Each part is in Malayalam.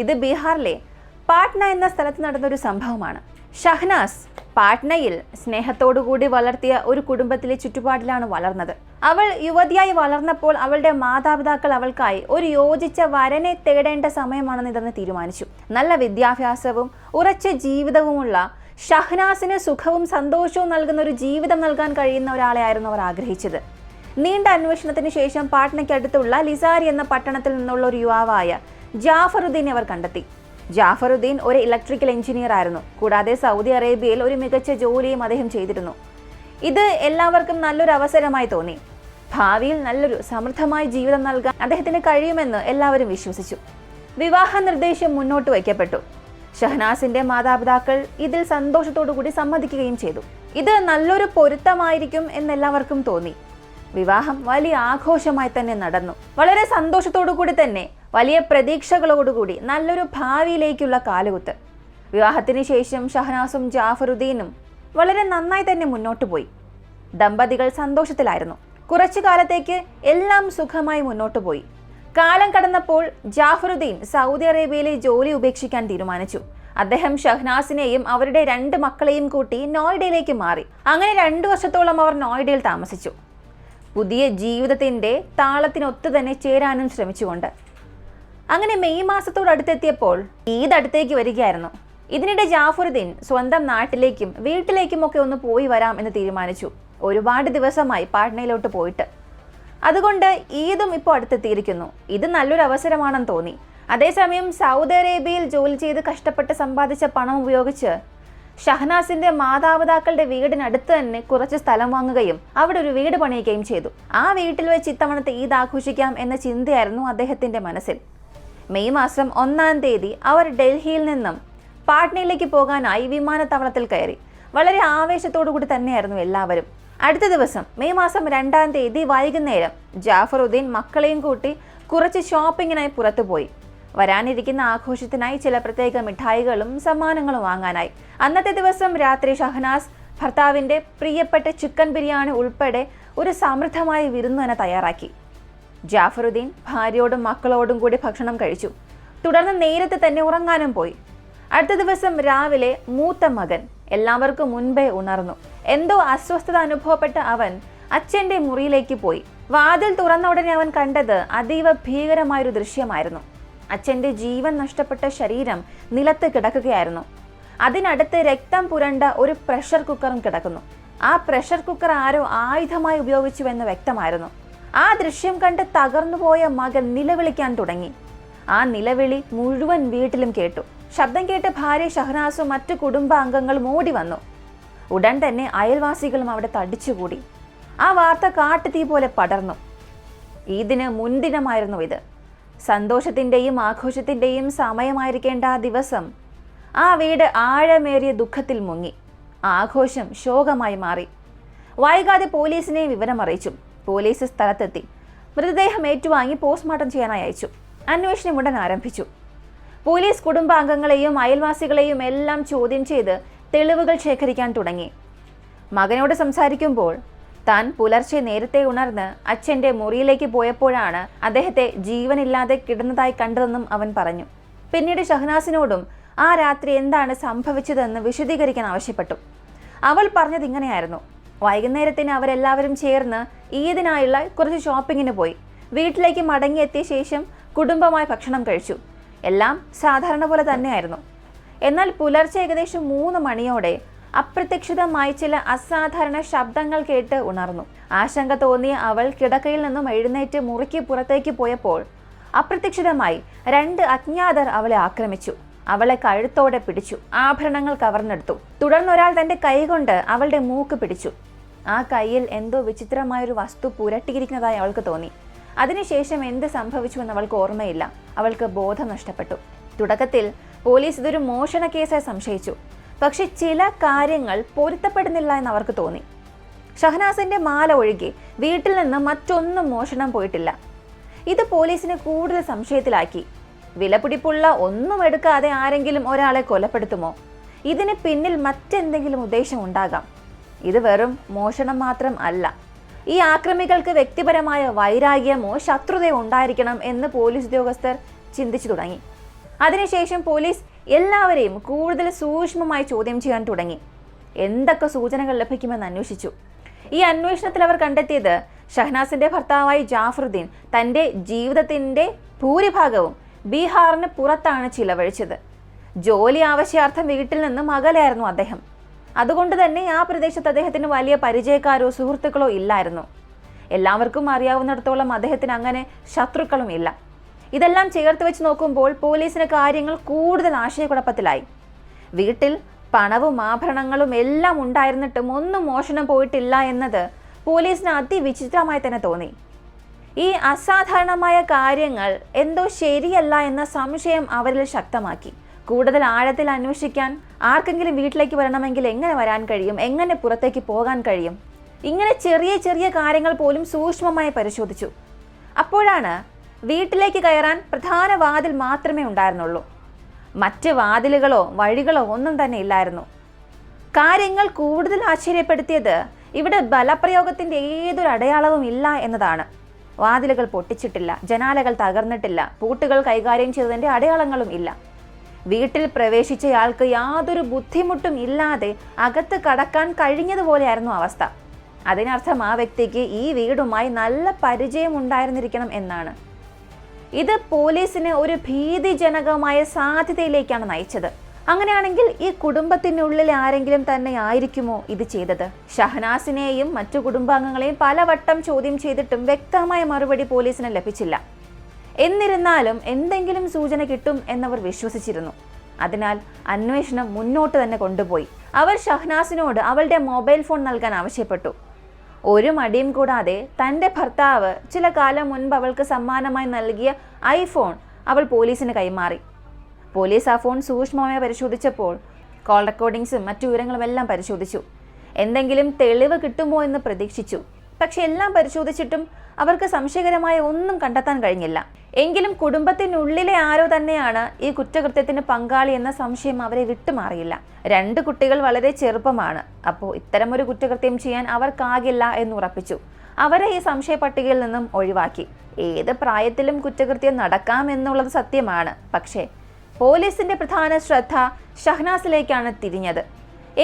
ഇത് ബീഹാറിലെ പാട്ന എന്ന സ്ഥലത്ത് നടന്നൊരു സംഭവമാണ്. ഷഹനാസ് പാട്നയിൽ സ്നേഹത്തോടുകൂടി വളർത്തിയ ഒരു കുടുംബത്തിലെ ചുറ്റുപാടിലാണ് വളർന്നത്. അവൾ യുവതിയായി വളർന്നപ്പോൾ അവളുടെ മാതാപിതാക്കൾ അവൾക്കായി ഒരു യോജിച്ച വരനെ തേടേണ്ട സമയമാണെന്ന് ഇതെന്ന് തീരുമാനിച്ചു. നല്ല വിദ്യാഭ്യാസവും ഉറച്ച ജീവിതവുമുള്ള ഷഹനാസിന് സുഖവും സന്തോഷവും നൽകുന്ന ഒരു ജീവിതം നൽകാൻ കഴിയുന്ന ഒരാളെ ആയിരുന്നു അവർ ആഗ്രഹിച്ചത്. നീണ്ട അന്വേഷണത്തിന് ശേഷം പാട്നയ്ക്കടുത്തുള്ള ലിസാരി എന്ന പട്ടണത്തിൽ നിന്നുള്ള ഒരു യുവാവായ ജാഫറുദ്ദീനെ അവർ കണ്ടെത്തി. ജാഫറുദ്ദീൻ ഒരു ഇലക്ട്രിക്കൽ എഞ്ചിനീയർ ആയിരുന്നു. കൂടാതെ സൗദി അറേബ്യയിൽ ഒരു മികച്ച ജോലിയും അദ്ദേഹം ചെയ്തിരുന്നു. ഇത് എല്ലാവർക്കും നല്ലൊരു അവസരമായി തോന്നി. ഭാവിയിൽ നല്ലൊരു സമൃദ്ധമായ ജീവിതം നൽകാൻ അദ്ദേഹത്തിന് കഴിയുമെന്ന് എല്ലാവരും വിശ്വസിച്ചു. വിവാഹ നിർദ്ദേശം മുന്നോട്ട് വയ്ക്കപ്പെട്ടു. ഷഹനാസിന്റെ മാതാപിതാക്കൾ ഇതിൽ സന്തോഷത്തോടുകൂടി സമ്മതിക്കുകയും ചെയ്തു. ഇത് നല്ലൊരു പൊരുത്തമായിരിക്കും എന്നെല്ലാവർക്കും തോന്നി. വിവാഹം വലിയ ആഘോഷമായി തന്നെ നടന്നു. വളരെ സന്തോഷത്തോടുകൂടി തന്നെ, വലിയ പ്രതീക്ഷകളോടുകൂടി നല്ലൊരു ഭാവിയിലേക്കുള്ള കാലുകുത്ത്. വിവാഹത്തിന് ശേഷം ഷഹനാസും ജാഫറുദ്ദീനും വളരെ നന്നായി തന്നെ മുന്നോട്ട് പോയി. ദമ്പതികൾ സന്തോഷത്തിലായിരുന്നു. കുറച്ചു കാലത്തേക്ക് എല്ലാം സുഖമായി മുന്നോട്ട് പോയി. കാലം കടന്നപ്പോൾ ജാഫറുദ്ദീൻ സൗദി അറേബ്യയിലെ ജോലി ഉപേക്ഷിക്കാൻ തീരുമാനിച്ചു. അദ്ദേഹം ഷഹനാസിനെയും അവരുടെ 2 മക്കളെയും കൂട്ടി നോയിഡയിലേക്ക് മാറി. അങ്ങനെ 2 വർഷത്തോളം അവർ നോയിഡയിൽ താമസിച്ചു. പുതിയ ജീവിതത്തിന്റെ താളത്തിനൊത്തു തന്നെ ചേരാനും ശ്രമിച്ചുകൊണ്ട്. അങ്ങനെ മെയ് മാസത്തോടടുത്തെത്തിയപ്പോൾ ഈദ് അടുത്തേക്ക് വരികയായിരുന്നു. ഇതിനിടെ ജാഫറുദ്ദീൻ സ്വന്തം നാട്ടിലേക്കും വീട്ടിലേക്കും ഒക്കെ ഒന്ന് പോയി വരാം എന്ന് തീരുമാനിച്ചു. ഒരുപാട് ദിവസമായി പാട്നയിലോട്ട് പോയിട്ട്. അതുകൊണ്ട് ഈദും ഇപ്പോൾ അടുത്തെത്തിയിരിക്കുന്നു. ഇത് നല്ലൊരു അവസരമാണെന്ന് തോന്നി. അതേസമയം സൗദി അറേബ്യയിൽ ജോലി ചെയ്ത് കഷ്ടപ്പെട്ട് സമ്പാദിച്ച പണം ഉപയോഗിച്ച് ഷഹനാസിന്റെ മാതാപിതാക്കളുടെ വീടിനടുത്ത് തന്നെ കുറച്ച് സ്ഥലം വാങ്ങുകയും അവിടെ ഒരു വീട് പണിയുകയും ചെയ്തു. ആ വീട്ടിൽ വെച്ച് ഇത്തവണത്തെ ഈദ് ആഘോഷിക്കാം എന്ന ചിന്തയായിരുന്നു അദ്ദേഹത്തിന്റെ മനസ്സിൽ. മെയ് മാസം 1-ാം തീയതി അവർ ഡൽഹിയിൽ നിന്നും പാട്നയിലേക്ക് പോകാനായി വിമാനത്താവളത്തിൽ കയറി. വളരെ ആവേശത്തോടു കൂടി തന്നെയായിരുന്നു എല്ലാവരും. അടുത്ത ദിവസം മെയ് മാസം 2-ാം തീയതി വൈകുന്നേരം ജാഫറുദ്ദീൻ മക്കളെയും കൂട്ടി കുറച്ച് ഷോപ്പിങ്ങിനായി പുറത്തുപോയി. വരാനിരിക്കുന്ന ആഘോഷത്തിനായി ചില പ്രത്യേക മിഠായികളും സമ്മാനങ്ങളും വാങ്ങാനായി. അന്നത്തെ ദിവസം രാത്രി ഷഹനാസ് ഭർത്താവിന്റെ പ്രിയപ്പെട്ട ചിക്കൻ ബിരിയാണി ഉൾപ്പെടെ ഒരു സമൃദ്ധമായ വിരുന്ന് തന്നെ തയ്യാറാക്കി. ജാഫറുദ്ദീൻ ഭാര്യയോടും മക്കളോടും കൂടി ഭക്ഷണം കഴിച്ചു. തുടർന്ന് നേരത്തെ തന്നെ ഉറങ്ങാനും പോയി. അടുത്ത ദിവസം രാവിലെ മൂത്ത മകൻ എല്ലാവർക്കും മുൻപേ ഉണർന്നു. എന്തോ അസ്വസ്ഥത അനുഭവപ്പെട്ട അവൻ അച്ഛന്റെ മുറിയിലേക്ക് പോയി. വാതിൽ തുറന്ന ഉടനെ അവൻ കണ്ടത് അതീവ ഭീകരമായൊരു ദൃശ്യമായിരുന്നു. അച്ഛന്റെ ജീവൻ നഷ്ടപ്പെട്ട ശരീരം നിലത്ത് കിടക്കുകയായിരുന്നു. അതിനടുത്ത് രക്തം പുരണ്ട ഒരു പ്രഷർ കുക്കറും കിടക്കുന്നു. ആ പ്രഷർ കുക്കർ ആരോ ആയുധമായി ഉപയോഗിച്ചുവെന്ന് വ്യക്തമായിരുന്നു. ആ ദൃശ്യം കണ്ട് തകർന്നുപോയ മകൻ നിലവിളിക്കാൻ തുടങ്ങി. ആ നിലവിളി മുഴുവൻ വീട്ടിലും കേട്ടു. ശബ്ദം കേട്ട് ഭാര്യ ഷഹനാസും മറ്റു കുടുംബാംഗങ്ങളും ഓടി വന്നു. ഉടൻ തന്നെ അയൽവാസികളും അവിടെ തടിച്ചുകൂടി. ആ വാർത്ത കാട്ടുതീ പോലെ പടർന്നു. ഈദിന് മുൻദിനമായിരുന്നു ഇത്. സന്തോഷത്തിന്റെയും ആഘോഷത്തിന്റെയും സമയമായിരിക്കേണ്ട ആ ദിവസം ആ വീട് ആഴമേറിയ ദുഃഖത്തിൽ മുങ്ങി. ആഘോഷം ശോകമായി മാറി. വൈകാതെ പോലീസിനെ വിവരം അറിയിച്ചു. പോലീസ് സ്ഥലത്തെത്തി. മൃതദേഹം ഏറ്റുവാങ്ങി പോസ്റ്റ്മോർട്ടം ചെയ്യാനായി അയച്ചു. അന്വേഷണം ഉടൻ ആരംഭിച്ചു. പോലീസ് കുടുംബാംഗങ്ങളെയും അയൽവാസികളെയും എല്ലാം ചോദ്യം ചെയ്ത് തെളിവുകൾ ശേഖരിക്കാൻ തുടങ്ങി. മകനോട് സംസാരിക്കുമ്പോൾ താൻ പുലർച്ചെ നേരത്തെ ഉണർന്ന് അച്ഛന്റെ മുറിയിലേക്ക് പോയപ്പോഴാണ് അദ്ദേഹത്തെ ജീവനില്ലാതെ കിടന്നതായി കണ്ടതെന്നും അവൻ പറഞ്ഞു. പിന്നീട് ഷഹനാസിനോടും ആ രാത്രി എന്താണ് സംഭവിച്ചതെന്ന് വിശദീകരിക്കാൻ ആവശ്യപ്പെട്ടു. അവൾ പറഞ്ഞത് ഇങ്ങനെയായിരുന്നു: വൈകുന്നേരത്തിന് അവരെല്ലാവരും ചേർന്ന് ഈദിനായുള്ള കുറച്ച് ഷോപ്പിങ്ങിന് പോയി. വീട്ടിലേക്ക് മടങ്ങിയെത്തിയ ശേഷം കുടുംബമായി ഭക്ഷണം കഴിച്ചു. എല്ലാം സാധാരണ പോലെ തന്നെയായിരുന്നു. എന്നാൽ പുലർച്ചെ ഏകദേശം 3 മണിയോടെ അപ്രതീക്ഷിതമായി ചില അസാധാരണ ശബ്ദങ്ങൾ കേട്ട് ഉണർന്നു. ആശങ്ക തോന്നിയ അവൾ കിടക്കയിൽ നിന്നും എഴുന്നേറ്റ് മുറിക്ക് പുറത്തേക്ക് പോയപ്പോൾ അപ്രതീക്ഷിതമായി 2 അജ്ഞാതർ അവളെ ആക്രമിച്ചു. അവളെ കഴുത്തോടെ പിടിച്ചു. ആഭരണങ്ങൾ കവർന്നെടുത്തു. തുടർന്ന് ഒരാൾ തന്റെ കൈകൊണ്ട് അവളുടെ മൂക്ക് പിടിച്ചു. ആ കൈയിൽ എന്തോ വിചിത്രമായൊരു വസ്തു പുരട്ടിയിരിക്കുന്നതായി അവൾക്ക് തോന്നി. അതിനുശേഷം എന്ത് സംഭവിച്ചുവെന്ന് അവൾക്ക് ഓർമ്മയില്ല. അവൾക്ക് ബോധം നഷ്ടപ്പെട്ടു. തുടക്കത്തിൽ പോലീസ് ഇതൊരു മോഷണ കേസായി സംശയിച്ചു. പക്ഷെ ചില കാര്യങ്ങൾ പൊരുത്തപ്പെടുന്നില്ല എന്ന് അവർക്ക് തോന്നി. ഷഹനാസിന്റെ മാല ഒഴികെ വീട്ടിൽ നിന്ന് മറ്റൊന്നും മോഷണം പോയിട്ടില്ല. ഇത് പോലീസിനെ കൂടുതൽ സംശയത്തിലാക്കി. വിലപിടിപ്പുള്ള ഒന്നും എടുക്കാതെ ആരെങ്കിലും ഒരാളെ കൊലപ്പെടുത്തുമോ? ഇതിന് പിന്നിൽ മറ്റെന്തെങ്കിലും ഉദ്ദേശം ഉണ്ടാകാം. ഇത് വെറും മോഷണം മാത്രം അല്ല. ഈ ആക്രമികൾക്ക് വ്യക്തിപരമായ വൈരാഗ്യമോ ശത്രുതയോ ഉണ്ടായിരിക്കണം എന്ന് പോലീസ് ഉദ്യോഗസ്ഥർ ചിന്തിച്ചു തുടങ്ങി. അതിനുശേഷം പോലീസ് എല്ലാവരെയും കൂടുതൽ സൂക്ഷ്മമായി ചോദ്യം ചെയ്യാൻ തുടങ്ങി. എന്തൊക്കെ സൂചനകൾ ലഭിക്കുമെന്ന് അന്വേഷിച്ചു. ഈ അന്വേഷണത്തിൽ അവർ കണ്ടെത്തിയത് ഷഹനാസിന്റെ ഭർത്താവായ ജാഫറുദ്ദീൻ തൻ്റെ ജീവിതത്തിൻ്റെ ഭൂരിഭാഗവും ബീഹാറിന് പുറത്താണ് ചിലവഴിച്ചത്. ജോലി ആവശ്യാർത്ഥം വീട്ടിൽ നിന്നും അകലെയായിരുന്നു അദ്ദേഹം. അതുകൊണ്ട് തന്നെ ആ പ്രദേശത്ത് അദ്ദേഹത്തിന് വലിയ പരിചയക്കാരോ സുഹൃത്തുക്കളോ ഇല്ലായിരുന്നു. എല്ലാവർക്കും അറിയാവുന്നിടത്തോളം അദ്ദേഹത്തിന് അങ്ങനെ ശത്രുക്കളും ഇല്ല. ഇതെല്ലാം ചേർത്ത് വെച്ച് നോക്കുമ്പോൾ പോലീസിന് കാര്യങ്ങൾ കൂടുതൽ ആശയക്കുഴപ്പത്തിലായി. വീട്ടിൽ പണവും ആഭരണങ്ങളും എല്ലാം ഉണ്ടായിരുന്നിട്ടും ഒന്നും മോഷണം പോയിട്ടില്ല എന്നത് പോലീസിന് അതിവിചിത്രമായി തന്നെ തോന്നി. ഈ അസാധാരണമായ കാര്യങ്ങൾ എന്തോ ശരിയല്ല എന്ന സംശയം അവരിൽ ശക്തമാക്കി. കൂടുതൽ ആഴത്തിൽ അന്വേഷിക്കാൻ ആർക്കെങ്കിലും വീട്ടിലേക്ക് വരണമെങ്കിൽ എങ്ങനെ വരാൻ കഴിയും, എങ്ങനെ പുറത്തേക്ക് പോകാൻ കഴിയും? ഇങ്ങനെ ചെറിയ ചെറിയ കാര്യങ്ങൾ പോലും സൂക്ഷ്മമായി പരിശോധിച്ചു. അപ്പോഴാണ് വീട്ടിലേക്ക് കയറാൻ പ്രധാന വാതിൽ മാത്രമേ ഉണ്ടായിരുന്നുള്ളൂ. മറ്റ് വാതിലുകളോ വഴികളോ ഒന്നും തന്നെ ഇല്ലായിരുന്നു. കാര്യങ്ങൾ കൂടുതൽ ആശ്ചര്യപ്പെടുത്തിയത് ഇവിടെ ബലപ്രയോഗത്തിൻ്റെ ഏതൊരു അടയാളവും ഇല്ല എന്നതാണ്. വാതിലുകൾ പൊട്ടിച്ചിട്ടില്ല, ജനാലകൾ തകർന്നിട്ടില്ല, പൂട്ടുകൾ കൈകാര്യം ചെയ്തതിൻ്റെ അടയാളങ്ങളും ഇല്ല. വീട്ടിൽ പ്രവേശിച്ചയാൾക്ക് യാതൊരു ബുദ്ധിമുട്ടും ഇല്ലാതെ അകത്ത് കടക്കാൻ കഴിഞ്ഞതുപോലെയായിരുന്നു അവസ്ഥ. അതിനർത്ഥം ആ വ്യക്തിക്ക് ഈ വീടുമായി നല്ല പരിചയം ഉണ്ടായിരുന്നിരിക്കണം എന്നാണ്. ഇത് പോലീസിനെ ഒരു ഭീതിജനകമായ സാധ്യതയിലേക്കാണ് നയിച്ചത്. അങ്ങനെയാണെങ്കിൽ ഈ കുടുംബത്തിനുള്ളിൽ ആരെങ്കിലും തന്നെ ആയിരിക്കുമോ ഇത് ചെയ്തത്? ഷഹനാസിനെയും മറ്റു കുടുംബാംഗങ്ങളെയും പലവട്ടം ചോദ്യം ചെയ്തിട്ടും വ്യക്തമായ മറുപടി പോലീസിന് ലഭിച്ചില്ല. എന്നിരുന്നാലും എന്തെങ്കിലും സൂചന കിട്ടും എന്നവർ വിശ്വസിച്ചിരുന്നു. അതിനാൽ അന്വേഷണം മുന്നോട്ട് തന്നെ കൊണ്ടുപോയി. അവർ ഷഹനാസിനോട് അവളുടെ മൊബൈൽ ഫോൺ നൽകാൻ ആവശ്യപ്പെട്ടു. ഒരു മടിയും കൂടാതെ തൻ്റെ ഭർത്താവ് ചില കാലം മുൻപ് അവൾക്ക് സമ്മാനമായി നൽകിയ ഐഫോൺ അവൾ പോലീസിന് കൈമാറി. പോലീസ് ആ ഫോൺ സൂക്ഷ്മമായി പരിശോധിച്ചപ്പോൾ കോൾ റെക്കോർഡിങ്സും മറ്റു വിവരങ്ങളുമെല്ലാം പരിശോധിച്ചു. എന്തെങ്കിലും തെളിവ് കിട്ടുമോ എന്ന് പ്രതീക്ഷിച്ചു. പക്ഷെ എല്ലാം പരിശോധിച്ചിട്ടും അവർക്ക് സംശയകരമായ ഒന്നും കണ്ടെത്താൻ കഴിഞ്ഞില്ല. എങ്കിലും കുടുംബത്തിനുള്ളിലെ ആരോ തന്നെയാണ് ഈ കുറ്റകൃത്യത്തിന് പങ്കാളി എന്ന സംശയം അവരെ വിട്ടുമാറിയില്ല. 2 കുട്ടികൾ വളരെ ചെറുപ്പമാണ്. അപ്പോൾ ഇത്തരമൊരു കുറ്റകൃത്യം ചെയ്യാൻ അവർക്കാകില്ല എന്ന് ഉറപ്പിച്ചു. അവരെ ഈ സംശയ പട്ടികയിൽ നിന്നും ഒഴിവാക്കി. ഏത് പ്രായത്തിലും കുറ്റകൃത്യം നടക്കാം എന്നുള്ളത് സത്യമാണ്. പക്ഷേ പോലീസിന്റെ പ്രധാന ശ്രദ്ധ ഷഹനാസിലേക്കാണ് തിരിഞ്ഞത്.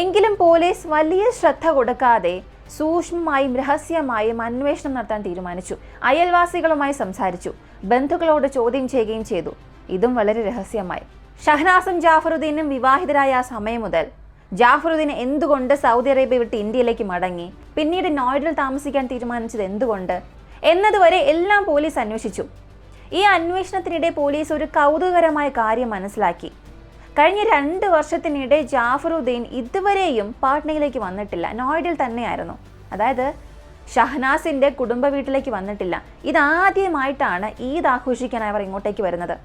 എങ്കിലും പോലീസ് വലിയ ശ്രദ്ധ കൊടുക്കാതെ സൂക്ഷ്മമായും രഹസ്യമായും അന്വേഷണം നടത്താൻ തീരുമാനിച്ചു. അയൽവാസികളുമായി സംസാരിച്ചു, ബന്ധുക്കളോട് ചോദ്യം ചെയ്യുകയും ചെയ്തു. ഇതും വളരെ രഹസ്യമായി. ഷഹനാസും ജാഫറുദ്ദീനും വിവാഹിതരായ ആ സമയം മുതൽ ജാഫറുദ്ദീൻ എന്തുകൊണ്ട് സൗദി അറേബ്യ വിട്ട് ഇന്ത്യയിലേക്ക് മടങ്ങി, പിന്നീട് നോയിഡയിൽ താമസിക്കാൻ തീരുമാനിച്ചത് എന്തുകൊണ്ട് എന്നതുവരെ എല്ലാം പോലീസ് അന്വേഷിച്ചു. ഈ അന്വേഷണത്തിനിടെ പോലീസ് ഒരു കൗതുകകരമായ കാര്യം മനസ്സിലാക്കി. കഴിഞ്ഞ 2 വർഷത്തിനിടെ ജാഫറുദ്ദീൻ ഇതുവരെയും പാട്നയിലേക്ക് വന്നിട്ടില്ല. നോയിഡയിൽ തന്നെയായിരുന്നു. അതായത് ഷഹനാസിൻ്റെ കുടുംബ വീട്ടിലേക്ക് വന്നിട്ടില്ല. ഇതാദ്യമായിട്ടാണ് ഈദ് ആഘോഷിക്കാനായി അവർ ഇങ്ങോട്ടേക്ക് വരുന്നത്.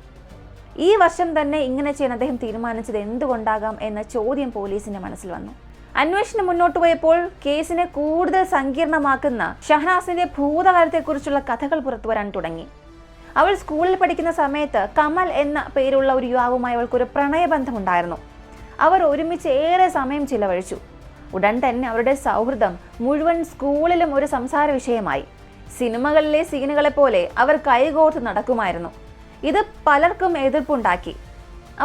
ഈ വർഷം തന്നെ ഇങ്ങനെ ചെയ്യാൻ അദ്ദേഹം തീരുമാനിച്ചത് എന്തുകൊണ്ടാകാം എന്ന ചോദ്യം പോലീസിന്റെ മനസ്സിൽ വന്നു. അന്വേഷണം മുന്നോട്ട് പോയപ്പോൾ കേസിനെ കൂടുതൽ സങ്കീർണമാക്കുന്ന ഷഹനാസിന്റെ ഭൂതകാലത്തെക്കുറിച്ചുള്ള കഥകൾ പുറത്തു വരാൻ തുടങ്ങി. അവൾ സ്കൂളിൽ പഠിക്കുന്ന സമയത്ത് കമൽ എന്ന പേരുള്ള ഒരു യുവാവുമായി അവൾക്കൊരു പ്രണയബന്ധമുണ്ടായിരുന്നു. അവർ ഒരുമിച്ച് ഏറെ സമയം ചിലവഴിച്ചു. ഉടൻ തന്നെ അവരുടെ സൗഹൃദം മുഴുവൻ സ്കൂളിലും ഒരു സംസാര വിഷയമായി. സിനിമകളിലെ സീനുകളെ പോലെ അവർ കൈകോർത്ത് നടക്കുമായിരുന്നു. ഇത് പലർക്കും എതിർപ്പുണ്ടാക്കി.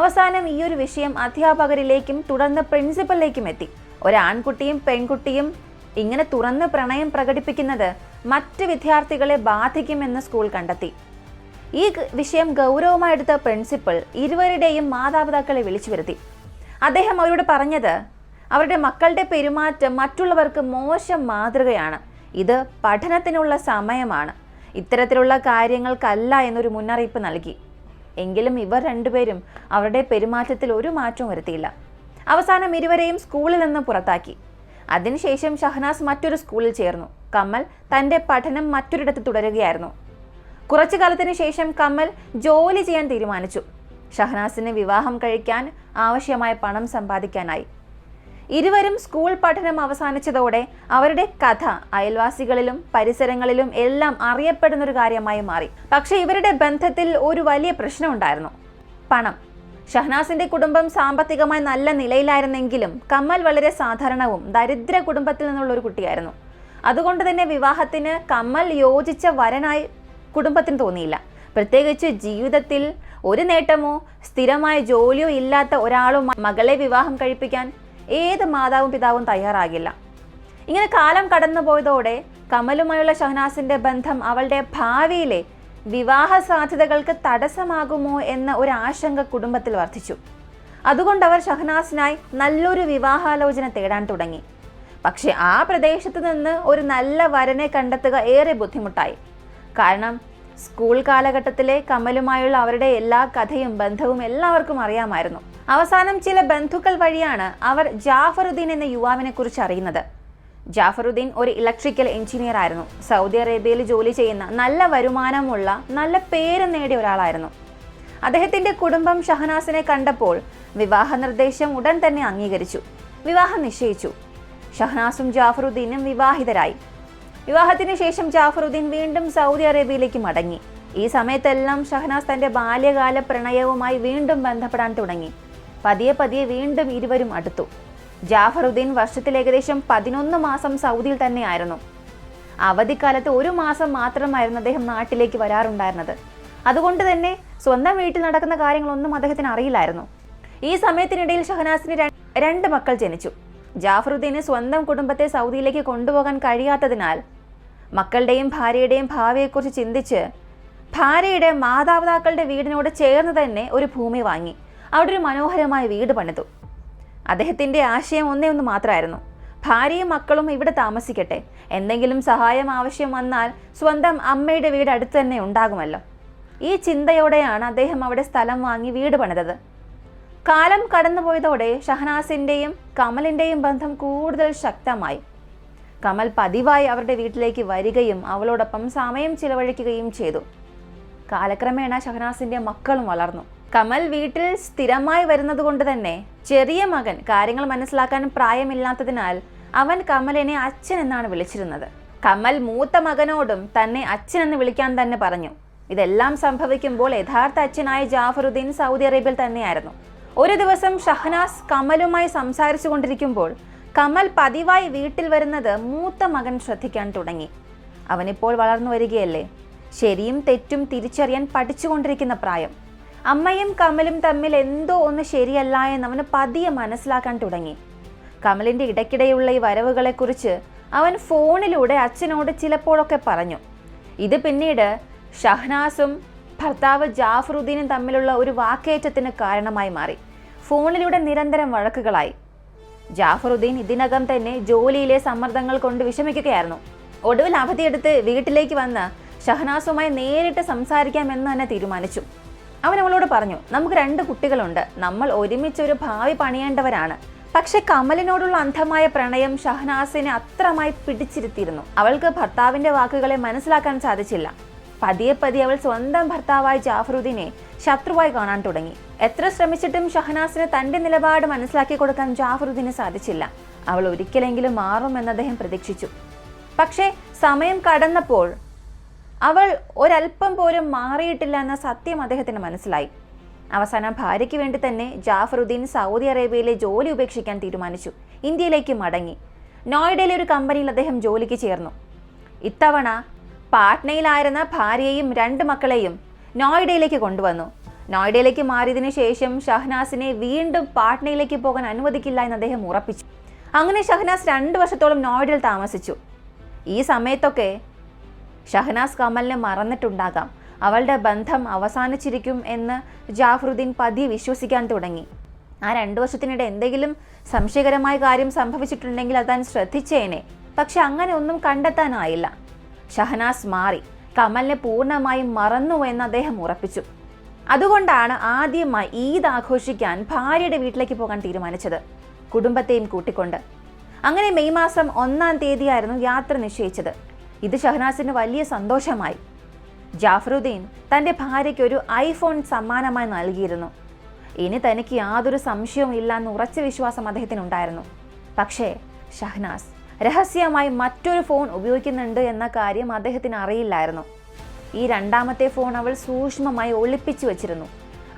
അവസാനം ഈ ഒരു വിഷയം അധ്യാപകരിലേക്കും തുടർന്ന് പ്രിൻസിപ്പലിലേക്കും എത്തി. ഒരാൺകുട്ടിയും പെൺകുട്ടിയും ഇങ്ങനെ തുറന്ന് പ്രണയം പ്രകടിപ്പിക്കുന്നത് മറ്റ് വിദ്യാർത്ഥികളെ ബാധിക്കുമെന്ന് സ്കൂൾ കണ്ടെത്തി. ഈ വിഷയം ഗൗരവമായെടുത്ത പ്രിൻസിപ്പൽ ഇരുവരുടെയും മാതാപിതാക്കളെ വിളിച്ചു വരുത്തി. അദ്ദേഹം അവരോട് പറഞ്ഞത് അവരുടെ മക്കളുടെ പെരുമാറ്റം മറ്റുള്ളവർക്ക് മോശം മാതൃകയാണ്. ഇത് പഠനത്തിനുള്ള സമയമാണ്. ഇത്തരത്തിലുള്ള കാര്യങ്ങൾക്കല്ല എന്നൊരു മുന്നറിയിപ്പ് നൽകി. എങ്കിലും ഇവർ 2 പേരും അവരുടെ പെരുമാറ്റത്തിൽ ഒരു മാറ്റവും വരുത്തിയില്ല. അവസാനം ഇരുവരെയും സ്കൂളിൽ നിന്ന് പുറത്താക്കി. അതിനുശേഷം ഷഹനാസ് മറ്റൊരു സ്കൂളിൽ ചേർന്നു. കമൽ തൻ്റെ പഠനം മറ്റൊരിടത്ത് തുടരുകയായിരുന്നു. കുറച്ചു കാലത്തിന് ശേഷം കമൽ ജോലി ചെയ്യാൻ തീരുമാനിച്ചു. ഷഹനാസിന് വിവാഹം കഴിക്കാൻ ആവശ്യമായ പണം സമ്പാദിക്കാനായി. ഇരുവരും സ്കൂൾ പഠനം അവസാനിച്ചതോടെ അവരുടെ കഥ അയൽവാസികളിലും പരിസരങ്ങളിലും എല്ലാം അറിയപ്പെടുന്നൊരു കാര്യമായി മാറി. പക്ഷേ ഇവരുടെ ബന്ധത്തിൽ ഒരു വലിയ പ്രശ്നമുണ്ടായിരുന്നു: പണം. ഷഹനാസിന്റെ കുടുംബം സാമ്പത്തികമായി നല്ല നിലയിലായിരുന്നെങ്കിലും കമൽ വളരെ സാധാരണവും ദരിദ്ര കുടുംബത്തിൽ നിന്നുള്ള ഒരു കുട്ടിയായിരുന്നു. അതുകൊണ്ട് തന്നെ വിവാഹത്തിന് കമൽ യോജിച്ച വരനായി കുടുംബത്തിന് തോന്നിയില്ല. പ്രത്യേകിച്ച് ജീവിതത്തിൽ ഒരു നേട്ടമോ സ്ഥിരമായ ജോലിയോ ഇല്ലാത്ത ഒരാളും മകളെ വിവാഹം കഴിപ്പിക്കാൻ ഏത് മാതാവും പിതാവും തയ്യാറാകില്ല. ഇങ്ങനെ കാലം കടന്നുപോയതോടെ കമലുമായുള്ള ഷഹനാസിന്റെ ബന്ധം അവളുടെ ഭാവിയിലെ വിവാഹ സാധ്യതകൾക്ക് തടസ്സമാകുമോ എന്ന ഒരു ആശങ്ക കുടുംബത്തിൽ വർദ്ധിച്ചു. അതുകൊണ്ട് അവർ ഷഹനാസിനായി നല്ലൊരു വിവാഹാലോചന തേടാൻ തുടങ്ങി. പക്ഷെ ആ പ്രദേശത്ത് നിന്ന് ഒരു നല്ല വരനെ കണ്ടെത്തുക ഏറെ ബുദ്ധിമുട്ടായി. കാരണം സ്കൂൾ കാലഘട്ടത്തിലെ കമലുമായുള്ള അവരുടെ എല്ലാ കഥയും ബന്ധവും എല്ലാവർക്കും അറിയാമായിരുന്നു. അവസാനം ചില ബന്ധുക്കൾ വഴിയാണ് അവർ ജാഫറുദ്ദീൻ എന്ന യുവാവിനെ കുറിച്ച് അറിയുന്നത്. ജാഫറുദ്ദീൻ ഒരു ഇലക്ട്രിക്കൽ എഞ്ചിനീയർ ആയിരുന്നു. സൗദി അറേബ്യയിൽ ജോലി ചെയ്യുന്ന നല്ല വരുമാനമുള്ള നല്ല പേര് നേടിയ ഒരാളായിരുന്നു. അദ്ദേഹത്തിന്റെ കുടുംബം ഷഹനാസിനെ കണ്ടപ്പോൾ വിവാഹ നിർദ്ദേശം ഉടൻ തന്നെ അംഗീകരിച്ചു. വിവാഹം നിശ്ചയിച്ചു. ഷഹനാസും ജാഫറുദ്ദീനും വിവാഹിതരായി. വിവാഹത്തിന് ശേഷം ജാഫറുദ്ദീൻ വീണ്ടും സൗദി അറേബ്യയിലേക്ക് മടങ്ങി. ഈ സമയത്തെല്ലാം ഷഹനാസ് തന്റെ ബാല്യകാല പ്രണയവുമായി വീണ്ടും ബന്ധപ്പെടാൻ തുടങ്ങി. പതിയെ പതിയെ വീണ്ടും ഇരുവരും അടുത്തു. ജാഫറുദ്ദീൻ വർഷത്തിൽ ഏകദേശം 11 മാസം സൗദിയിൽ തന്നെയായിരുന്നു. അവധിക്കാലത്ത് 1 മാസം മാത്രമായിരുന്നു അദ്ദേഹം നാട്ടിലേക്ക് വരാറുണ്ടായിരുന്നത്. അതുകൊണ്ട് തന്നെ സ്വന്തം വീട്ടിൽ നടക്കുന്ന കാര്യങ്ങളൊന്നും അദ്ദേഹത്തിന് അറിയില്ലായിരുന്നു. ഈ സമയത്തിനിടയിൽ ഷഹനാസിന് 2 മക്കൾ ജനിച്ചു. ജാഫറുദ്ദീന് സ്വന്തം കുടുംബത്തെ സൗദിയിലേക്ക് കൊണ്ടുപോകാൻ കഴിയാത്തതിനാൽ മക്കളുടെയും ഭാര്യയുടെയും ഭാവിയെക്കുറിച്ച് ചിന്തിച്ച് ഭാര്യയുടെ മാതാപിതാക്കളുടെ വീടിനോട് ചേർന്ന് തന്നെ ഒരു ഭൂമി വാങ്ങി അവിടെ ഒരു മനോഹരമായ വീട് പണിതു. അദ്ദേഹത്തിൻ്റെ ആശയം ഒന്നേ ഒന്ന് മാത്രമായിരുന്നു: ഭാര്യയും മക്കളും ഇവിടെ താമസിക്കട്ടെ, എന്തെങ്കിലും സഹായം ആവശ്യം വന്നാൽ സ്വന്തം അമ്മയുടെ വീട് അടുത്ത് തന്നെ ഉണ്ടാകുമല്ലോ. ഈ ചിന്തയോടെയാണ് അദ്ദേഹം അവിടെ സ്ഥലം വാങ്ങി വീട് പണിതത്. കാലം കടന്നുപോയതോടെ ഷഹനാസിൻ്റെയും കമലിൻ്റെയും ബന്ധം കൂടുതൽ ശക്തമായി. കമൽ പതിവായി അവരുടെ വീട്ടിലേക്ക് വരികയും അവളോടൊപ്പം സമയം ചിലവഴിക്കുകയും ചെയ്തു. കാലക്രമേണ ഷഹനാസിൻ്റെ മക്കളും വളർന്നു. കമൽ വീട്ടിൽ സ്ഥിരമായി വരുന്നത് കൊണ്ട് തന്നെ ചെറിയ മകൻ കാര്യങ്ങൾ മനസ്സിലാക്കാൻ പ്രായമില്ലാത്തതിനാൽ അവൻ കമലിനെ അച്ഛൻ എന്നാണ് വിളിച്ചിരുന്നത്. കമൽ മൂത്ത മകനോടും തന്നെ അച്ഛൻ എന്ന് വിളിക്കാൻ തന്നെ പറഞ്ഞു. ഇതെല്ലാം സംഭവിക്കുമ്പോൾ യഥാർത്ഥ അച്ഛനായ ജാഫറുദ്ദീൻ സൗദി അറേബ്യയിൽ തന്നെയായിരുന്നു. ഒരു ദിവസം ഷഹനാസ് കമലുമായി സംസാരിച്ചു കൊണ്ടിരിക്കുമ്പോൾ കമൽ പതിവായി വീട്ടിൽ വരുന്നത് മൂത്ത മകൻ ശ്രദ്ധിക്കാൻ തുടങ്ങി. അവനിപ്പോൾ വളർന്നു വരികയല്ലേ, ശരിയും തെറ്റും തിരിച്ചറിയാൻ പഠിച്ചുകൊണ്ടിരിക്കുന്ന പ്രായം. അമ്മയും കമലും തമ്മിൽ എന്തോ ഒന്ന് ശരിയല്ല എന്ന് അവന് പതിയെ മനസ്സിലാക്കാൻ തുടങ്ങി. കമലിൻ്റെ ഇടയ്ക്കിടെയുള്ള ഈ വരവുകളെക്കുറിച്ച് അവൻ ഫോണിലൂടെ അച്ഛനോട് ചിലപ്പോഴൊക്കെ പറഞ്ഞു. ഇത് പിന്നീട് ഷഹനാസും ഭർത്താവ് ജാഫറുദ്ദീനും തമ്മിലുള്ള ഒരു വാക്കേറ്റത്തിന് കാരണമായി മാറി. ഫോണിലൂടെ നിരന്തരം വഴക്കുകളായി. ജാഫറുദ്ദീൻ ഇതിനകം തന്നെ ജോലിയിലെ സമ്മർദ്ദങ്ങൾ കൊണ്ട് വിഷമിക്കുകയായിരുന്നു. ഒടുവിൽ അവധിയെടുത്ത് വീട്ടിലേക്ക് വന്ന് ഷഹനാസുമായി നേരിട്ട് സംസാരിക്കാമെന്ന് തന്നെ തീരുമാനിച്ചു. അവൻ അവളോട് പറഞ്ഞു, നമുക്ക് 2 കുട്ടികളുണ്ട്, നമ്മൾ ഒരുമിച്ചൊരു ഭാവി പണിയേണ്ടവരാണ്. പക്ഷെ കമലിനോടുള്ള അന്ധമായ പ്രണയം ഷഹനാസിനെ അത്രമായി പിടിച്ചിരുത്തിയിരുന്നു. അവൾക്ക് ഭർത്താവിന്റെ വാക്കുകളെ മനസ്സിലാക്കാൻ സാധിച്ചില്ല. പതിയെ പതിയെ അവൾ സ്വന്തം ഭർത്താവായ ജാഫറുദ്ദീനെ ശത്രുവായി കാണാൻ തുടങ്ങി. എത്ര ശ്രമിച്ചിട്ടും ഷഹനാസിന് തന്റെ നിലപാട് മനസ്സിലാക്കി കൊടുക്കാൻ ജാഫറുദ്ദീന് സാധിച്ചില്ല. അവൾ ഒരിക്കലെങ്കിലും മാറുമെന്ന് അദ്ദേഹം പ്രതീക്ഷിച്ചു. പക്ഷേ സമയം കടന്നപ്പോൾ അവൾ ഒരല്പം പോലും മാറിയിട്ടില്ല എന്ന സത്യം അദ്ദേഹത്തിന് മനസ്സിലായി. അവസാനം ഭാര്യയ്ക്ക് വേണ്ടി തന്നെ ജാഫറുദ്ദീൻ സൗദി അറേബ്യയിലെ ജോലി ഉപേക്ഷിക്കാൻ തീരുമാനിച്ചു. ഇന്ത്യയിലേക്ക് മടങ്ങി. നോയിഡയിലെ ഒരു കമ്പനിയിൽ അദ്ദേഹം ജോലിക്ക് ചേർന്നു. ഇത്തവണ പാട്നയിലായിരുന്ന ഭാര്യയെയും 2 മക്കളെയും നോയിഡയിലേക്ക് കൊണ്ടുവന്നു. നോയിഡയിലേക്ക് മാറിയതിനു ശേഷം ഷഹനാസിനെ വീണ്ടും പാട്നയിലേക്ക് പോകാൻ അനുവദിക്കില്ല എന്ന് അദ്ദേഹം ഉറപ്പിച്ചു. അങ്ങനെ ഷഹനാസ് 2 വർഷത്തോളം നോയിഡയിൽ താമസിച്ചു. ഈ സമയത്തൊക്കെ ഷഹനാസ് കമലിനെ മറന്നിട്ടുണ്ടാകാം. അവളുടെ ബന്ധം അവസാനിച്ചിരിക്കും എന്ന് ജാഫറുദ്ദീൻ പതിയെ വിശ്വസിക്കാൻ തുടങ്ങി. ആ 2 വർഷത്തിനിടെ എന്തെങ്കിലും സംശയകരമായ കാര്യം സംഭവിച്ചിട്ടുണ്ടെങ്കിൽ അത് താൻ ശ്രദ്ധിച്ചേനെ. പക്ഷെ അങ്ങനെ ഒന്നും കണ്ടെത്താനായില്ല. ഷഹനാസ് മാറി, കമലിനെ പൂർണ്ണമായും മറന്നു എന്ന് അദ്ദേഹം ഉറപ്പിച്ചു. അതുകൊണ്ടാണ് ആദ്യമായി ഈദ് ആഘോഷിക്കാൻ ഭാര്യയുടെ വീട്ടിലേക്ക് പോകാൻ തീരുമാനിച്ചത്, കുടുംബത്തെയും കൂട്ടിക്കൊണ്ട്. അങ്ങനെ മെയ് മാസം 1-ാം തീയതിയായിരുന്നു യാത്ര നിശ്ചയിച്ചത്. ഇത് ഷഹനാസിന് വലിയ സന്തോഷമായി. ജാഫറുദ്ദീൻ തൻ്റെ ഭാര്യയ്ക്ക് ഒരു ഐഫോൺ സമ്മാനമായി നൽകിയിരുന്നു. ഇനി തനിക്ക് യാതൊരു സംശയവും ഇല്ല എന്ന് ഉറച്ച വിശ്വാസം അദ്ദേഹത്തിനുണ്ടായിരുന്നു. പക്ഷേ ഷഹനാസ് രഹസ്യമായി മറ്റൊരു ഫോൺ ഉപയോഗിക്കുന്നുണ്ട് എന്ന കാര്യം അദ്ദേഹത്തിന് അറിയില്ലായിരുന്നു. ഈ 2ാമത്തെ ഫോൺ അവൾ സൂക്ഷ്മമായി ഒളിപ്പിച്ചു വെച്ചിരുന്നു.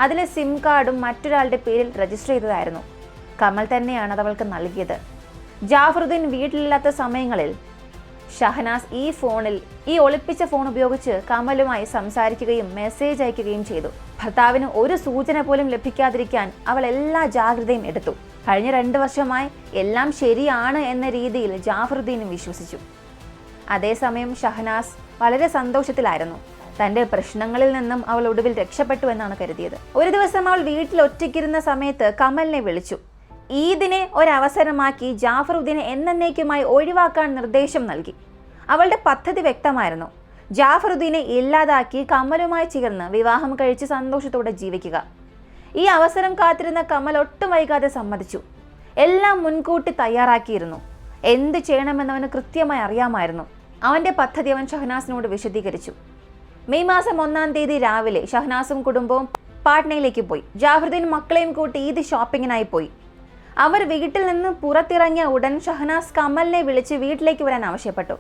അതിലെ സിം കാർഡും മറ്റൊരാളുടെ പേരിൽ രജിസ്റ്റർ ചെയ്തതായിരുന്നു. കമൽ തന്നെയാണ് അത് അവൾക്ക് നൽകിയത്. ജാഫറുദ്ദീൻ വീട്ടിലില്ലാത്ത സമയങ്ങളിൽ ഷഹനാസ് ഈ ഒളിപ്പിച്ച ഫോൺ ഉപയോഗിച്ച് കമലുമായി സംസാരിക്കുകയും മെസ്സേജ് അയക്കുകയും ചെയ്തു. ഭർത്താവിന് ഒരു സൂചന പോലും ലഭിക്കാതിരിക്കാൻ അവൾ എല്ലാ ജാഗ്രതയും എടുത്തു. കഴിഞ്ഞ 2 വർഷമായി എല്ലാം ശരിയാണ് എന്ന രീതിയിൽ ജാഫറുദ്ദീനും വിശ്വസിച്ചു. അതേസമയം ഷഹനാസ് വളരെ സന്തോഷത്തിലായിരുന്നു. തന്റെ പ്രശ്നങ്ങളിൽ നിന്നും അവൾ ഒടുവിൽ രക്ഷപ്പെട്ടു എന്നാണ് കരുതിയത്. ഒരു ദിവസം അവൾ വീട്ടിൽ ഒറ്റയ്ക്കിരുന്ന സമയത്ത് കമലിനെ വിളിച്ചു. ഈദിനെ ഒരവസരമാക്കി ജാഫറുദ്ദീനെ എന്നേക്കുമായി ഒഴിവാക്കാൻ നിർദ്ദേശം നൽകി. അവളുടെ പദ്ധതി വ്യക്തമായിരുന്നു. ജാഫറുദ്ദീനെ ഇല്ലാതാക്കി കമലുമായി ചേർന്ന് വിവാഹം കഴിച്ച് സന്തോഷത്തോടെ ജീവിക്കുക. ഈ അവസരം കാത്തിരുന്ന കമൽ ഒട്ടും വൈകാതെ സമ്മതിച്ചു. എല്ലാം മുൻകൂട്ടി തയ്യാറാക്കിയിരുന്നു. എന്ത് ചെയ്യണമെന്നവന് കൃത്യമായി അറിയാമായിരുന്നു. അവന്റെ പദ്ധതി അവൻ ഷഹനാസിനോട് വിശദീകരിച്ചു. മെയ് മാസം 1-ാം തീയതി രാവിലെ ഷഹനാസും കുടുംബവും പാട്നയിലേക്ക് പോയി. ജാഫറുദ്ദീൻ മക്കളെയും കൂട്ടി ഈദ് ഷോപ്പിങ്ങിനായി പോയി. അവർ വീട്ടിൽ നിന്ന് പുറത്തിറങ്ങിയ ഉടൻ ഷഹനാസ് കമലിനെ വിളിച്ച് വീട്ടിലേക്ക് വരാൻ ആവശ്യപ്പെട്ടു.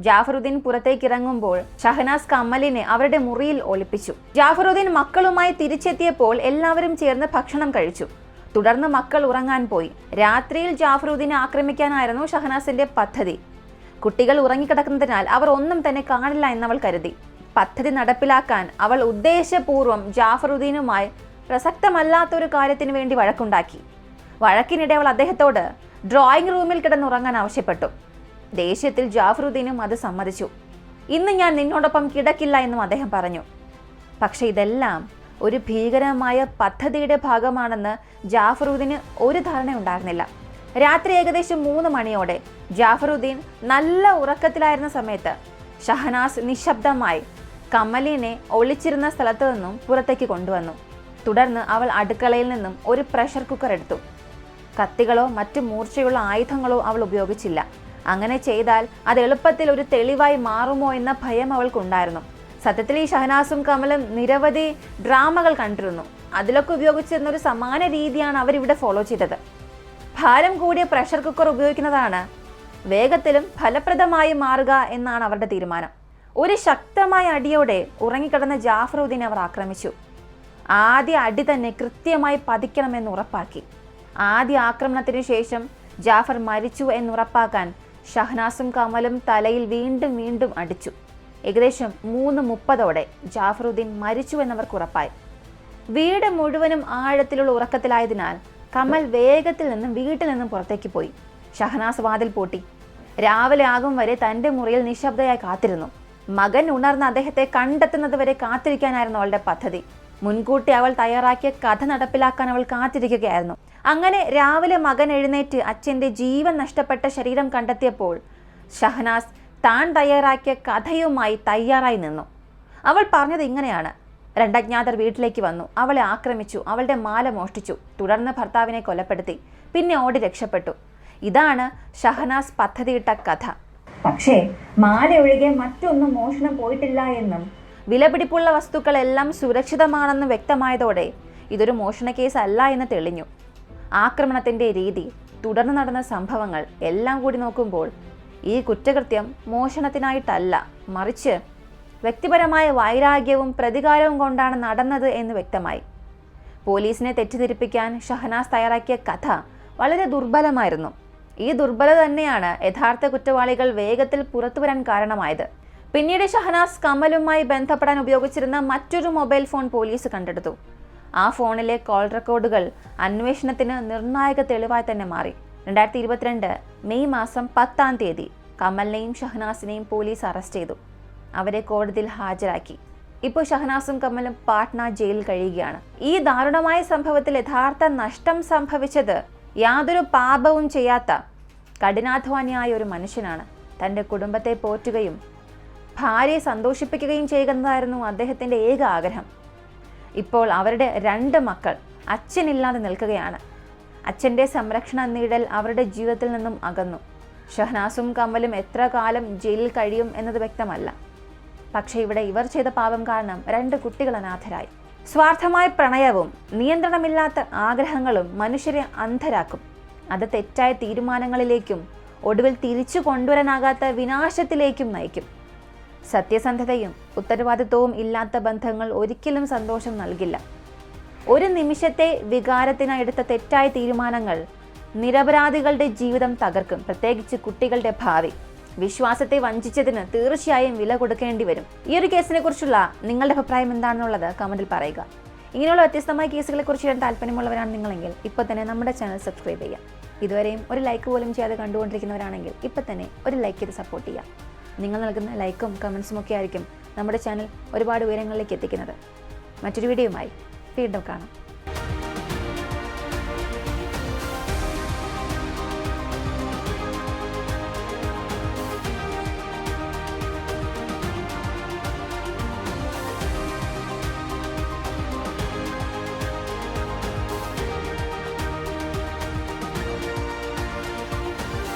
ജാഫറുദ്ദീൻ പുറത്തേക്ക് ഇറങ്ങുമ്പോൾ ഷഹനാസ് കമലിനെ അവരുടെ മുറിയിൽ ഒളിപ്പിച്ചു. ജാഫറുദ്ദീൻ മക്കളുമായി തിരിച്ചെത്തിയപ്പോൾ എല്ലാവരും ചേർന്ന് ഭക്ഷണം കഴിച്ചു. തുടർന്ന് മക്കൾ ഉറങ്ങാൻ പോയി. രാത്രിയിൽ ജാഫറുദ്ദീനെ ആക്രമിക്കാനായിരുന്നു ഷഹനാസിന്റെ പദ്ധതി. കുട്ടികൾ ഉറങ്ങിക്കിടക്കുന്നതിനാൽ അവർ ഒന്നും തന്നെ കാണില്ല എന്നവൾ കരുതി. പദ്ധതി നടപ്പിലാക്കാൻ അവൾ ഉദ്ദേശപൂർവ്വം ജാഫറുദ്ദീനുമായി പ്രസക്തമല്ലാത്തൊരു കാര്യത്തിന് വേണ്ടി വഴക്കുണ്ടാക്കി. വഴക്കിനിടെ അവൾ അദ്ദേഹത്തോട് ഡ്രോയിങ് റൂമിൽ കിടന്നുറങ്ങാൻ ആവശ്യപ്പെട്ടു. ദേഷ്യത്തിൽ ജാഫറുദ്ദീനും അത് സമ്മതിച്ചു. ഇന്ന് ഞാൻ നിന്നോടൊപ്പം കിടക്കില്ല എന്നും അദ്ദേഹം പറഞ്ഞു. പക്ഷെ ഇതെല്ലാം ഒരു ഭീകരമായ പദ്ധതിയുടെ ഭാഗമാണെന്ന് ജാഫറുദ്ദീന് ഒരു ധാരണയുണ്ടായിരുന്നില്ല. രാത്രി ഏകദേശം 3 മണിയോടെ ജാഫറുദ്ദീൻ നല്ല ഉറക്കത്തിലായിരുന്ന സമയത്ത് ഷഹനാസ് നിശബ്ദമായി കമലിനെ ഒളിച്ചിരുന്ന സ്ഥലത്തു നിന്നും പുറത്തേക്ക് കൊണ്ടുവന്നു. തുടർന്ന് അവൾ അടുക്കളയിൽ നിന്നും ഒരു പ്രഷർ കുക്കർ എടുത്തു. കത്തികളോ മറ്റു മൂർച്ചയുള്ള ആയുധങ്ങളോ അവൾ ഉപയോഗിച്ചില്ല. അങ്ങനെ ചെയ്താൽ അത് എളുപ്പത്തിൽ ഒരു തെളിവായി മാറുമോ എന്ന ഭയം അവൾക്കുണ്ടായിരുന്നു. സത്യത്തിൽ ഈ ഷഹനാസും കമലും നിരവധി ഡ്രാമകൾ കണ്ടിരുന്നു. അതിലൊക്കെ ഉപയോഗിച്ചിരുന്ന ഒരു സമാന രീതിയാണ് അവരിവിടെ ഫോളോ ചെയ്തത്. ഭാരം കൂടിയ പ്രഷർ കുക്കർ ഉപയോഗിക്കുന്നതാണ് വേഗത്തിലും ഫലപ്രദമായി മാറുക എന്നാണ് അവരുടെ തീരുമാനം. ഒരു ശക്തമായ അടിയോടെ ഉറങ്ങിക്കിടന്ന ജാഫറുദ്ദീനെ അവർ ആക്രമിച്ചു. ആദ്യ അടി തന്നെ കൃത്യമായി പതിക്കണമെന്ന് ഉറപ്പാക്കി. ആദ്യ ആക്രമണത്തിന് ശേഷം ജാഫർ മരിച്ചു എന്നുറപ്പാക്കാൻ ഷഹനാസും കമലും തലയിൽ വീണ്ടും വീണ്ടും അടിച്ചു. ഏകദേശം 3:30ഓടെ ജാഫറുദ്ദീൻ മരിച്ചു എന്നവർക്ക് ഉറപ്പായി. വീട് മുഴുവനും ആഴത്തിലുള്ള ഉറക്കത്തിലായതിനാൽ കമൽ വേഗത്തിൽ നിന്നും വീട്ടിൽ നിന്നും പുറത്തേക്ക് പോയി. ഷഹനാസ് വാതിൽ പൂട്ടി. രാവിലെ ആകും വരെ തൻ്റെ മുറിയിൽ നിശബ്ദയായി കാത്തിരുന്നു. മകൻ ഉണർന്ന അദ്ദേഹത്തെ കണ്ടെത്തുന്നത് വരെ കാത്തിരിക്കാനായിരുന്നു അവളുടെ പദ്ധതി. മുൻകൂട്ടി അവൾ തയ്യാറാക്കിയ കഥ നടപ്പിലാക്കാൻ അവൾ കാത്തിരിക്കുകയായിരുന്നു. അങ്ങനെ രാവിലെ മകൻ എഴുന്നേറ്റ് അച്ഛൻ്റെ ജീവൻ നഷ്ടപ്പെട്ട ശരീരം കണ്ടെത്തിയപ്പോൾ ഷഹനാസ് താൻ തയ്യാറാക്കിയ കഥയുമായി തയ്യാറായി നിന്നു. അവൾ പറഞ്ഞത് ഇങ്ങനെയാണ്: 2 അജ്ഞാതർ വീട്ടിലേക്ക് വന്നു, അവളെ ആക്രമിച്ചു, അവളുടെ മാല മോഷ്ടിച്ചു, തുടർന്ന് ഭർത്താവിനെ കൊലപ്പെടുത്തി, പിന്നെ ഓടി രക്ഷപ്പെട്ടു. ഇതാണ് ഷഹനാസ് പദ്ധതിയിട്ട കഥ. പക്ഷേ മാല ഒഴികെ മറ്റൊന്നും മോഷണം പോയിട്ടില്ല എന്നും വിലപിടിപ്പുള്ള വസ്തുക്കളെല്ലാം സുരക്ഷിതമാണെന്ന് വ്യക്തമായതോടെ ഇതൊരു മോഷണ കേസ് അല്ല എന്ന് തെളിഞ്ഞു. ആക്രമണത്തിൻ്റെ രീതി, തുടർന്ന് നടന്ന സംഭവങ്ങൾ എല്ലാം കൂടി നോക്കുമ്പോൾ ഈ കുറ്റകൃത്യം മോഷണത്തിനായിട്ടല്ല, മറിച്ച് വ്യക്തിപരമായ വൈരാഗ്യവും പ്രതികാരവും കൊണ്ടാണ് നടന്നത് എന്ന് വ്യക്തമായി. പോലീസിനെ തെറ്റിദ്ധരിപ്പിക്കാൻ ഷഹനാസ് തയ്യാറാക്കിയ കഥ വളരെ ദുർബലമായിരുന്നു. ഈ ദുർബലത തന്നെയാണ് യഥാർത്ഥ കുറ്റവാളികൾ വേഗത്തിൽ പുറത്തുവരാൻ കാരണമായത്. പിന്നീട് ഷഹനാസ് കമലുമായി ബന്ധപ്പെടാൻ ഉപയോഗിച്ചിരുന്ന മറ്റൊരു മൊബൈൽ ഫോൺ പോലീസ് കണ്ടെടുത്തു. ആ ഫോണിലെ കോൾ റെക്കോർഡുകൾ അന്വേഷണത്തിന് നിർണായക തെളിവായി തന്നെ മാറി. 2022 മെയ് മാസം 10-ാം തീയതി കമലിനെയും ഷഹനാസിനെയും പോലീസ് അറസ്റ്റ് ചെയ്തു. അവരെ കോടതിയിൽ ഹാജരാക്കി. ഇപ്പോൾ ഷഹനാസും കമലും പാട്ന ജയിലിൽ കഴിയുകയാണ്. ഈ ദാരുണമായ സംഭവത്തിൽ യഥാർത്ഥ നഷ്ടം സംഭവിച്ചത് യാതൊരു പാപവും ചെയ്യാത്ത കഠിനാധ്വാനിയായ ഒരു മനുഷ്യനാണ്. തൻ്റെ കുടുംബത്തെ പോറ്റുകയും ഭാര്യയെ സന്തോഷിപ്പിക്കുകയും ചെയ്യുന്നതായിരുന്നു അദ്ദേഹത്തിൻ്റെ ഏക ആഗ്രഹം. ഇപ്പോൾ അവരുടെ 2 മക്കൾ അച്ഛനില്ലാതെ നിൽക്കുകയാണ്. അച്ഛൻ്റെ സംരക്ഷണ നീടൽ അവരുടെ ജീവിതത്തിൽ നിന്നും അകന്നു. ഷഹനാസും കമലും എത്ര കാലം ജയിലിൽ കഴിയും എന്നത് വ്യക്തമല്ല. പക്ഷേ ഇവിടെ ഇവർ ചെയ്ത പാപം കാരണം 2 കുട്ടികൾ അനാഥരായി. സ്വാർത്ഥമായ പ്രണയവും നിയന്ത്രണമില്ലാത്ത ആഗ്രഹങ്ങളും മനുഷ്യരെ അന്ധരാക്കും. അത് തെറ്റായ തീരുമാനങ്ങളിലേക്കും ഒടുവിൽ തിരിച്ചു കൊണ്ടുവരാനാകാത്ത വിനാശത്തിലേക്കും നയിക്കും. സത്യസന്ധതയും ഉത്തരവാദിത്വവും ഇല്ലാത്ത ബന്ധങ്ങൾ ഒരിക്കലും സന്തോഷം നൽകില്ല. ഒരു നിമിഷത്തെ വികാരത്തിനായി എടുത്ത തെറ്റായ തീരുമാനങ്ങൾ നിരപരാധികളുടെ ജീവിതം തകർക്കും, പ്രത്യേകിച്ച് കുട്ടികളുടെ ഭാവി. വിശ്വാസത്തെ വഞ്ചിച്ചതിന് തീർച്ചയായും വില കൊടുക്കേണ്ടി വരും. ഈ ഒരു കേസിനെ കുറിച്ചുള്ള നിങ്ങളുടെ അഭിപ്രായം എന്താണെന്നുള്ളത് കമന്റിൽ പറയുക. ഇങ്ങനെയുള്ള വ്യത്യസ്തമായ കേസുകളെ കുറിച്ച് ചെയ്യാൻ താല്പര്യമുള്ളവരാണ് നിങ്ങളെങ്കിൽ ഇപ്പോൾ തന്നെ നമ്മുടെ ചാനൽ സബ്സ്ക്രൈബ് ചെയ്യുക. ഇതുവരെയും ഒരു ലൈക്ക് പോലും ചെയ്യാതെ കണ്ടുകൊണ്ടിരിക്കുന്നവരാണെങ്കിൽ ഇപ്പോൾ തന്നെ ഒരു ലൈക്ക് ചെയ്ത് സപ്പോർട്ട് ചെയ്യുക. നിങ്ങൾ നൽകുന്ന ലൈക്കും കമൻസും ഒക്കെ ആയിരിക്കും നമ്മുടെ ചാനൽ ഒരുപാട് ഉയരങ്ങളിലേക്ക് എത്തിക്കുന്നത്. മറ്റൊരു വീഡിയോയുമായി വീണ്ടും കാണാം.